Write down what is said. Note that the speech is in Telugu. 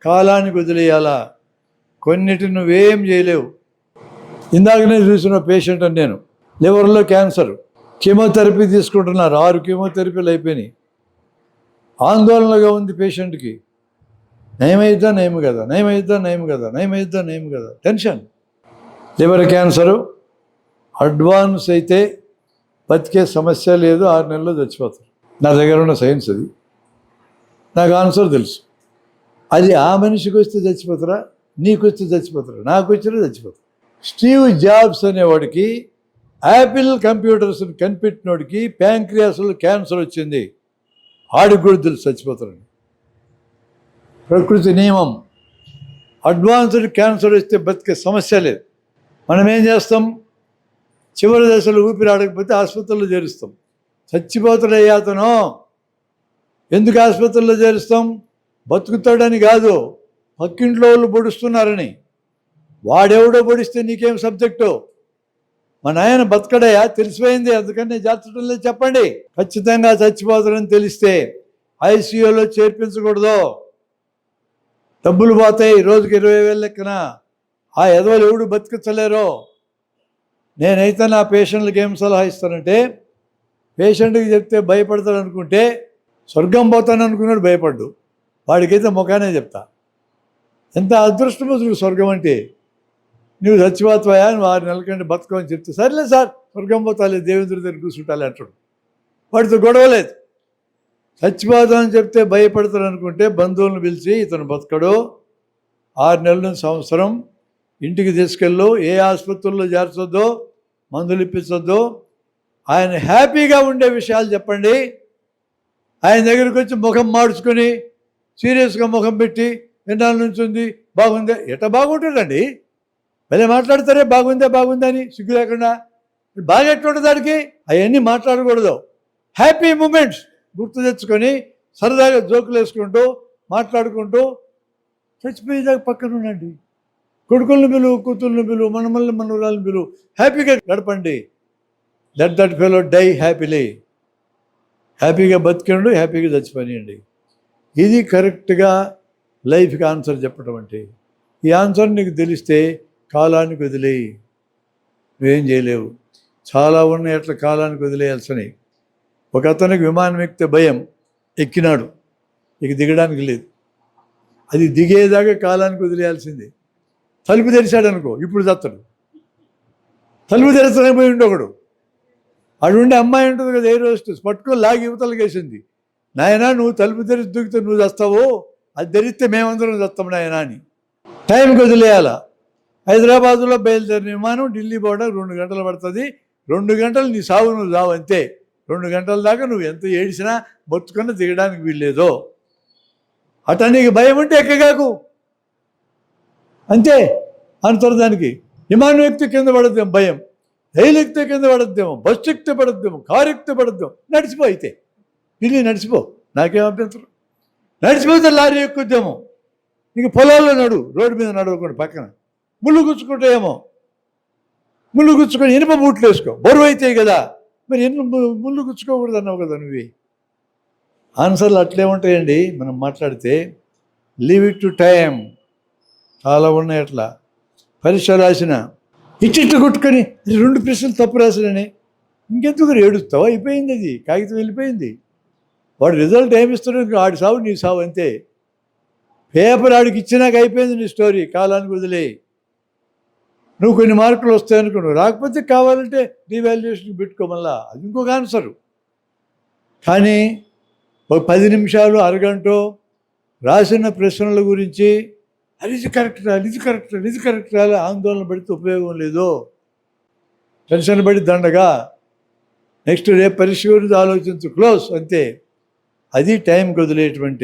కాలానికి వదిలేయాలా. కొన్నిటిని నువ్వేం చేయలేవు. ఇందాకనే చూసిన పేషెంట్ అని నేను, లివర్లో క్యాన్సర్, కీమోథెరపీ తీసుకుంటున్నారు, 6 కీమోథెరపీలు అయిపోయినాయి. ఆందోళనగా ఉంది పేషెంట్కి. నయమైద్దా నయం కదా, నయమైద్దా నయం కదా, నయమైద్దా నయం కదా, టెన్షన్. లివర్ క్యాన్సరు అడ్వాన్స్ అయితే బతికే సమస్య లేదు, 6 నెలల్లో చచ్చిపోతారు. నా దగ్గర ఉన్న సైన్స్ అది, నాకు ఆన్సర్ తెలుసు. అది ఆ మనిషికి వస్తే చచ్చిపోతారా, నీకు వస్తే చచ్చిపోతారా, నాకు వచ్చినా చచ్చిపోతారు. స్టీవ్ జాబ్స్ అనేవాడికి, యాపిల్ కంప్యూటర్స్ని కనిపెట్టినోడికి ప్యాంక్రియాస్లో క్యాన్సర్ వచ్చింది. ఆడికి కూడా తెలుసు చచ్చిపోతారని. ప్రకృతి నియమం. అడ్వాన్స్డ్ క్యాన్సర్ వస్తే బతికే సమస్య లేదు. మనం ఏం చేస్తాం, చివరి దశలో ఊపిరి ఆడకపోతే ఆసుపత్రిలో చేరుస్తాం. చచ్చిపోతాడయ్యా అతను. ఎందుకు ఆసుపత్రిలో చేరుస్తాం? బతుకుతాడని కాదు, పక్కింట్లో వాళ్ళు పొడుస్తున్నారని. వాడెవడో పొడిస్తే నీకేం సబ్జెక్టు? మా నాయన బతకడయ్యా, తెలిసిపోయింది, అందుకని నేను చేర్చడం లేదు చెప్పండి. ఖచ్చితంగా చచ్చిపోతాడని తెలిస్తే ఐసీయూలో చేర్పించకూడదు. డబ్బులు పోతాయి, రోజుకి 20,000 లెక్కన. ఆ ఎదవలు ఎవడు బతికించలేరు. నేనైతే నా పేషెంట్లకు ఏం సలహా ఇస్తానంటే, పేషెంట్కి చెప్తే భయపడతాడు అనుకుంటే, స్వర్గం పోతాను అనుకున్నాడు భయపడ్డు, వాడికైతే ముఖానే చెప్తా. ఎంత అదృష్టమతుడు స్వర్గం అంటే. నువ్వు చచ్చిపోతావా, నువ్వు 6 నెలల కంటే బతకమని చెప్తే, సరేలే సార్ స్వర్గం పోతాలే, దేవేంద్రుడి దగ్గర కూర్చుంటాలే అంటాడు. వాడితో గొడవలేదు. చచ్చిపోతామని చెప్తే భయపడతాడు అనుకుంటే బంధువులను పిలిచి, ఇతను బతకడు, 6 నెలల నుంచి సంవత్సరం ఇంటికి తీసుకెళ్ళు, ఏ ఆసుపత్రుల్లో చేర్చొద్దో, మందులు ఇప్పించొద్దు, ఆయన హ్యాపీగా ఉండే విషయాలు చెప్పండి. ఆయన దగ్గరికి వచ్చి ముఖం మార్చుకొని సీరియస్గా ముఖం పెట్టి, ఎన్నాళ్ళ నుంచి ఉంది, బాగుందే, ఎట్లా బాగుంటుందండి, భలే మాట్లాడతారే బాగుందే బాగుందని సిగ్గు లేకుండా. బాగా ఎట్లుంటుంది దానికి? అవన్నీ మాట్లాడకూడదు. హ్యాపీ మూమెంట్స్ గుర్తు తెచ్చుకొని సరదాగా జోకులు వేసుకుంటూ మాట్లాడుకుంటూ చచ్చిపోయేదాకా పక్కన ఉండండి. కొడుకులను పిలువు, కూతుర్లను పిలువు, మనమల్ని మనవరాలను పిలువు, హ్యాపీగా గడపండి. Let that fellow die happily. హ్యాపీగా బతికండు, హ్యాపీగా చచ్చిపోనియండి. ఇది కరెక్ట్గా లైఫ్కి ఆన్సర్ చెప్పడం అంటే. ఈ ఆన్సర్ నీకు తెలిస్తే కాలానికి వదిలేయి, నువ్వేం చేయలేవు. చాలా ఉన్నాయి అట్లా కాలానికి వదిలేయాల్సినవి. ఒక అతనికి విమానం ఎక్కితే భయం, ఎక్కినాడు, ఇక దిగడానికి లేదు. అది దిగేదాకా కాలానికి వదిలేయాల్సిందే. తలుపు తెరిచాడు అనుకో, ఇప్పుడు చస్తాడు. తలుపు తెరచడానికి పోయి ఉండొకడు, అడుండే అమ్మాయి ఉంటుంది కదా, ఎయిర్ హోస్టెస్, పట్టుకొని లాగి యువతలకి వేసింది. నాయన నువ్వు తలుపు తెరిచి దూకితే నువ్వు చస్తావు, అది తెరిస్తే మేమందరం చస్తాం నాయన అని. టైంకి వదిలేయాల. హైదరాబాదులో బయలుదేరిన విమానం ఢిల్లీ పోవడానికి 2 గంటలు పడుతుంది. 2 గంటలు నీ సావు నువ్వు సావు అంతే. 2 గంటల దాకా నువ్వు ఎంత ఏడిసినా బతుకున్నా దిగడానికి వీల్లేదు. అట నీకు భయం ఉంటే ఎక్కగాకు అంతే. అంటారు దానికి. విమానం ఎక్కితే కింద పడద్దేమో భయం, రైలు ఎక్కితే కింద పడద్దేమో, బస్సు ఎక్కితే పడద్దేమో, కారు ఎక్కితే పడద్దేమో. నడిచిపో అయితే, ఢిల్లీ నడిచిపో, నాకేం అభ్యంతరం. నడిచిపోతే లారీ ఎక్కుద్దేమో. ఇంక పొలాల్లో నడు, రోడ్డు మీద నడవకుండా పక్కన. ముళ్ళు గుచ్చుకుంటే ఏమో, ముళ్ళు గుచ్చుకొని ఇనుప బూట్లు వేసుకో, బరువు అవుతాయి కదా. మరి ముళ్ళు గుచ్చుకోకూడదు అన్నావు కదా నువ్వు. ఆన్సర్లు అట్లే ఉంటాయండి. మనం మాట్లాడితే లీవ్ ఇట్ టు టైం. చాలా ఉన్నాయి అట్లా. పరీక్ష రాసిన ఇట్టిట్టు కొట్టుకొని 2 ప్రశ్నలు తప్పు రాసినని ఇంకెందుకు ఏడుస్తావు? అయిపోయింది, అది కాగితం వెళ్ళిపోయింది. వాడు రిజల్ట్ ఏమిస్తాడు, ఆడి సావు నీ సావు అంతే. పేపర్ ఆడికి ఇచ్చినాక అయిపోయింది నీ స్టోరీ. కాలానికి వదిలే. నువ్వు కొన్ని మార్కులు వస్తాయి అనుకున్నావు, రాకపోతే కావాలంటే రీవాల్యుయేషన్కి పెట్టుకో, మళ్ళా అది ఇంకొక ఆన్సరు. కానీ ఒక 10 నిమిషాలు, అరగంట రాసిన ప్రశ్నల గురించి ఇది కరెక్ట్ రాలి, ఇది కరెక్ట్ రాలి, ఇది కరెక్ట్ రాలి ఆందోళన పడితే ఉపయోగం లేదు. టెన్షన్ పడి దండగా. నెక్స్ట్ రేపు పరీక్ష గురించి ఆలోచించు, క్లోజ్ అంతే. అది టైంకి వదిలేటువంటి